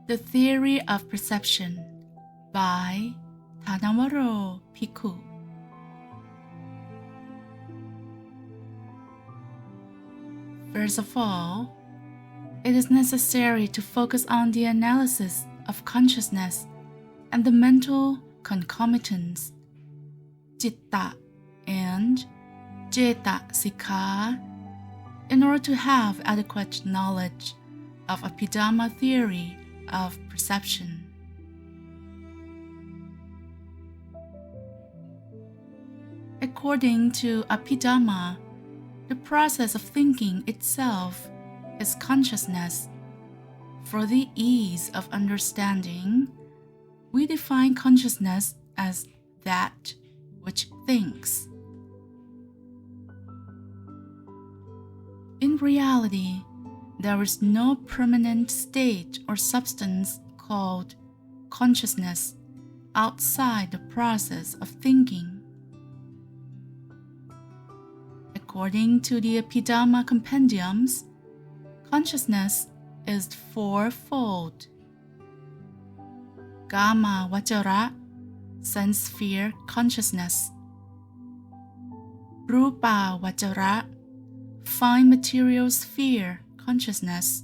The Theory of Perception by Thanawaro Bhikkhu. First of all, it is necessary to focus on the analysis of consciousness and the mental concomitants, citta and cetasika, in order to have adequate knowledge of Abhidhamma theory of perception. According to Abhidhamma, the process of thinking itself is consciousness. For the ease of understanding, we define consciousness as that which thinks. In reality, there is no permanent state or substance called consciousness outside the process of thinking. According to the Abhidhamma compendiums, consciousness is fourfold: Kama Vajara, sense sphere consciousness; Rupa Vajara, fine material sphere consciousness;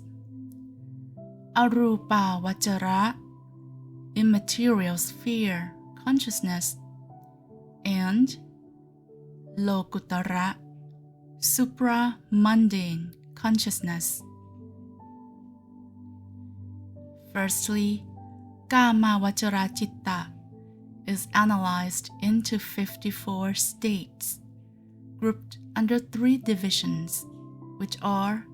Arupa Vajara, immaterial sphere consciousness; and Lokutara, supra-mundane consciousness. Firstly, Kama Vajara citta is analyzed into 54 states, grouped under 3 divisions, which are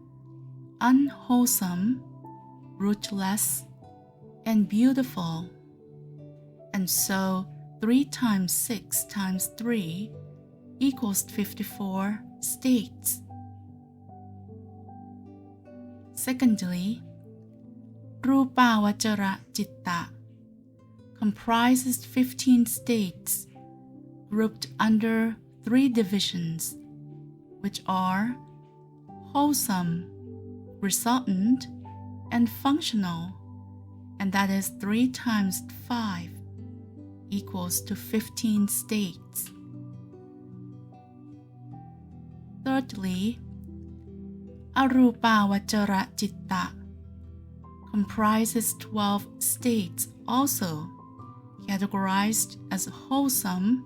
unwholesome, rootless, and beautiful. And so 3 times 6 times 3 equals 54 states. Secondly, Rupa Vajara citta comprises 15 states, grouped under 3 divisions, which are wholesome, resultant, and functional, and that is 3 times 5 equals to 15 states. Thirdly, Arupa Vajara citta comprises 12 states, also categorized as wholesome,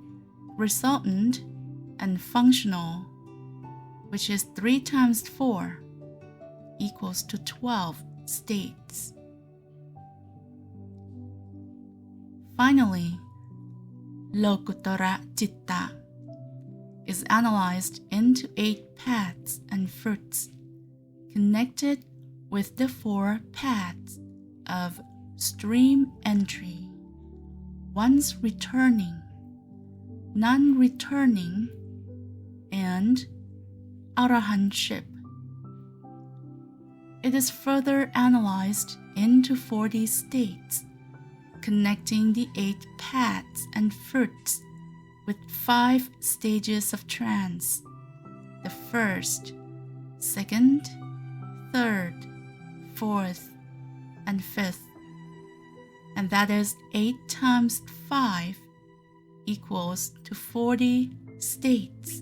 resultant, and functional, which is 3 times 4 equals to 12 states. Finally, Lokutara citta is analyzed into 8 paths and fruits, connected with the 4 paths of stream entry, once returning, non-returning, and arahantship. It is further analyzed into 40 states, connecting the 8 paths and fruits with 5 stages of trance: the first, second, third, fourth, and fifth, and that is 8 times 5 equals to 40 states.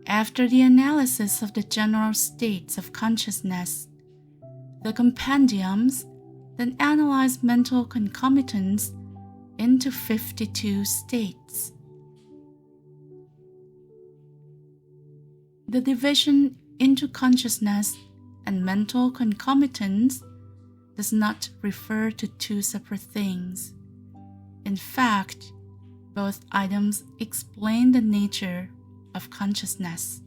After the analysis of the general states of consciousness, the compendiums then analyze mental concomitants into 52 states. The division into consciousness and mental concomitants does not refer to 2 separate things. In fact, both items explain the nature of consciousness.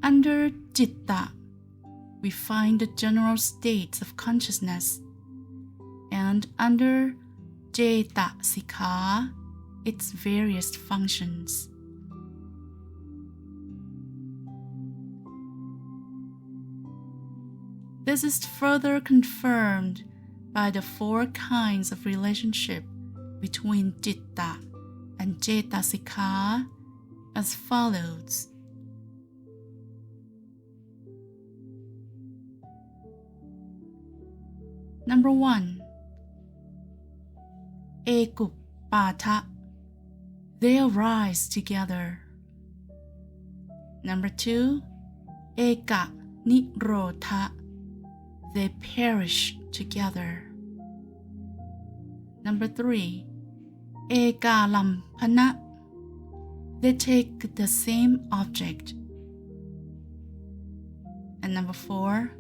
Under citta, we find the general states of consciousness, and under cetasika, its various functions. This is further confirmed by the 4 kinds of relationship between citta and cetasika as follows. Number 1. Ekupata. They arise together. Number 2. Eka nirodha. They perish together. Number 3. Ekalampana. They take the same object. And number 4.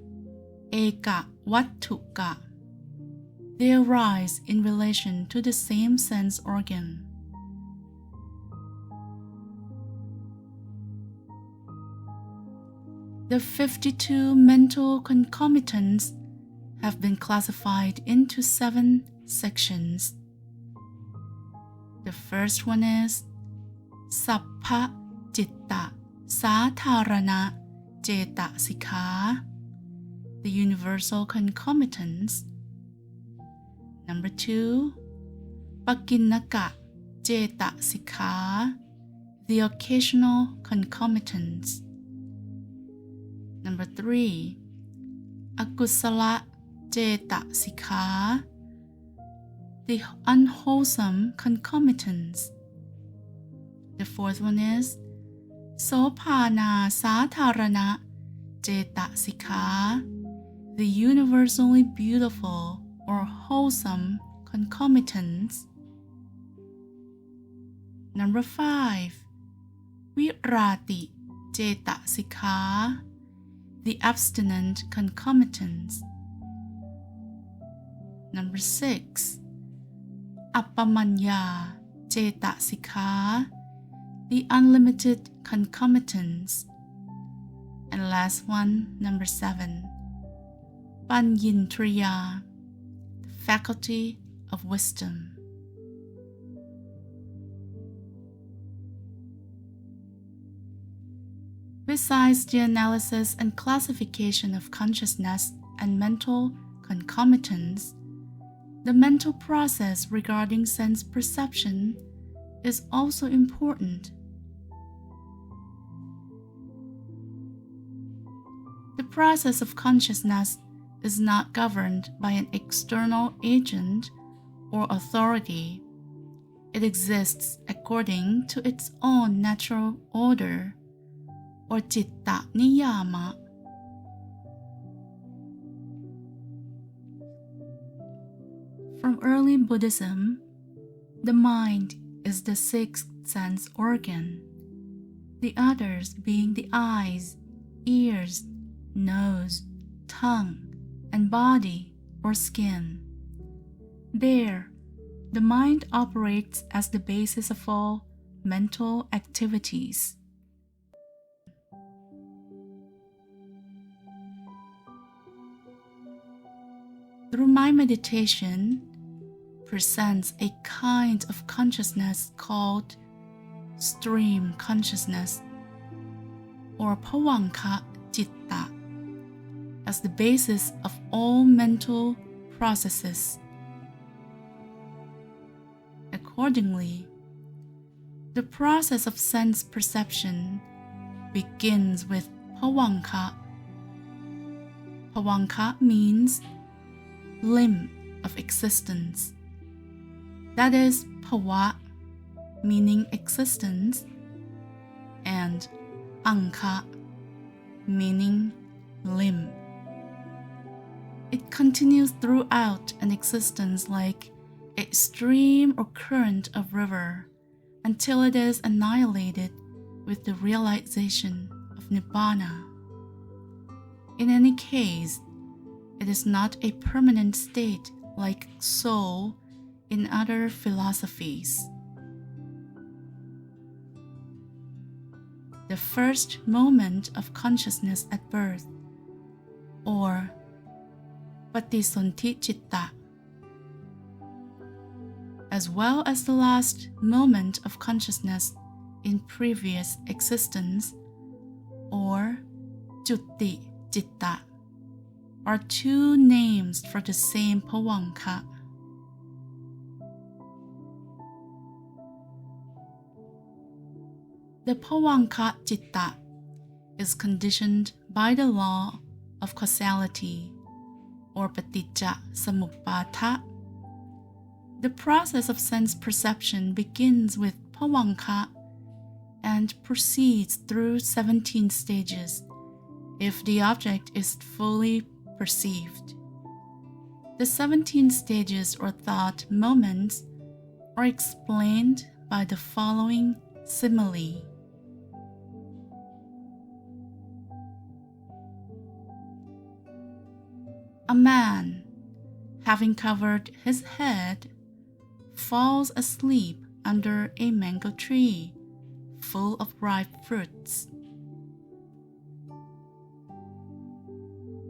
Eka wattuka. They arise in relation to the same sense organ. The 52 mental concomitants have been classified into 7 sections. The first one is Sappha citta satharana cetasika, the universal concomitants. Number 2, Pakinnaka cetasika, the occasional concomitants. Number 3, Akusala cetasika, the unwholesome concomitants. The fourth one is Sophana satharana cetasika, the universally beautiful or wholesome concomitants. Number 5, Virati cetasika, the abstinent concomitants. Number 6, Appamanya cetasika, the unlimited concomitants. And last one, number 7, Panyintriya, the faculty of wisdom. Besides the analysis and classification of consciousness and mental concomitants, the mental process regarding sense perception is also important. The process of consciousness is not governed by an external agent or authority. It exists according to its own natural order, or citta niyama. From early Buddhism, the mind is the sixth sense organ, the others being the eyes, ears, nose, tongue, and body or skin. There, the mind operates as the basis of all mental activities. Through my meditation presents a kind of consciousness called stream consciousness or bhavanka citta as the basis of all mental processes. Accordingly, the process of sense perception begins with bhavanka. Bhavanka means limb of existence. That is bhava, meaning existence, and anka, meaning limb. It continues throughout an existence like a stream or current of river until it is annihilated with the realization of nibbana. In any case, it is not a permanent state like soul in other philosophies. The first moment of consciousness at birth, or patisonti citta, as well as the last moment of consciousness in previous existence, or jutti citta, are two names for the same bhavanka. The Bhavanka citta is conditioned by the law of causality, or paticca samuppada. The process of sense perception begins with Bhavanka and proceeds through 17 stages if the object is fully perceived. The 17 stages or thought moments are explained by the following simile. A man, having covered his head, falls asleep under a mango tree full of ripe fruits.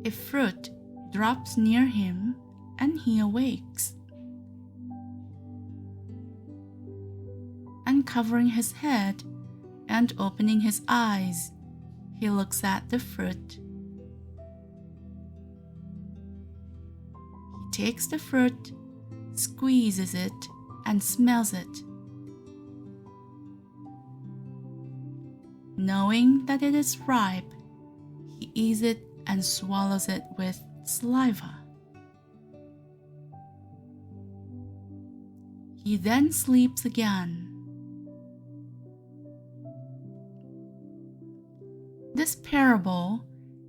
A fruit drops near him and he awakes. Uncovering his head and opening his eyes, he looks at the fruit. He takes the fruit, squeezes it, and smells it. Knowing that it is ripe, he eats it and swallows it with saliva. He then sleeps again. This parable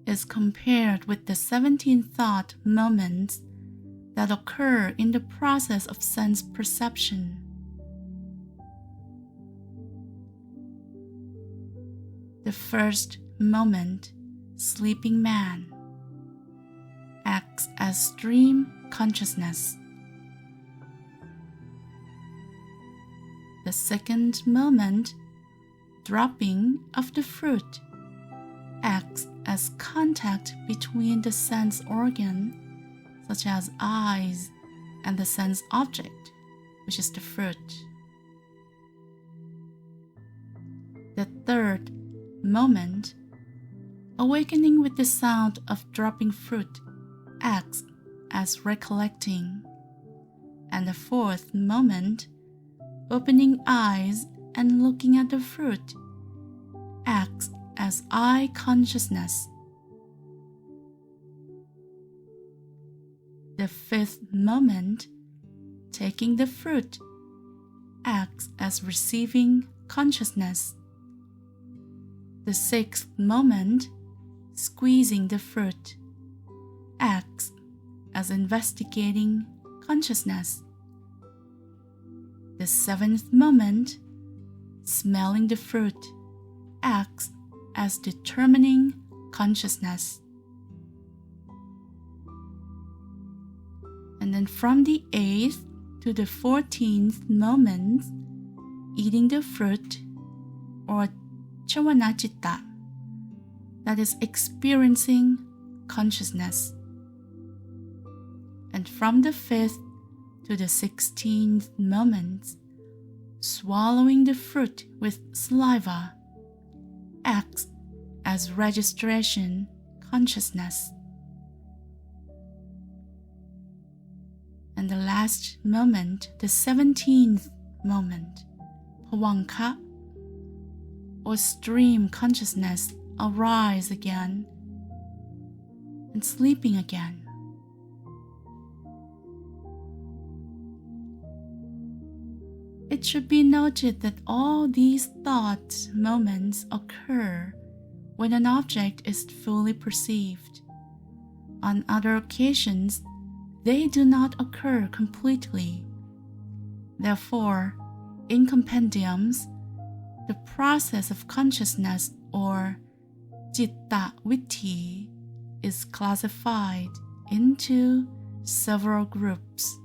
is compared with the 17 thought moments that occur in the process of sense perception. The first moment, sleeping man, acts as dream consciousness. The second moment, dropping of the fruit, acts as contact between the sense organ, such as eyes, and the sense object, which is the fruit. The third moment, awakening with the sound of dropping fruit, acts as recollecting. And the fourth moment, opening eyes and looking at the fruit, acts as eye consciousness. The fifth moment, taking the fruit, acts as receiving consciousness. The sixth moment, squeezing the fruit, acts as investigating consciousness. The seventh moment, smelling the fruit, acts as determining consciousness. And then from the 8th to the 14th moment, eating the fruit, or chavana citta, that is experiencing consciousness. And from the 5th to the 16th moment, swallowing the fruit with saliva, acts as registration consciousness. And the last moment, the 17th moment, bhavanka, or stream consciousness, arise again and sleeping again. It should be noted that all these thought moments occur when an object is fully perceived. On other occasions, they do not occur completely. Therefore, in compendiums, the process of consciousness, or citta vitti, is classified into several groups.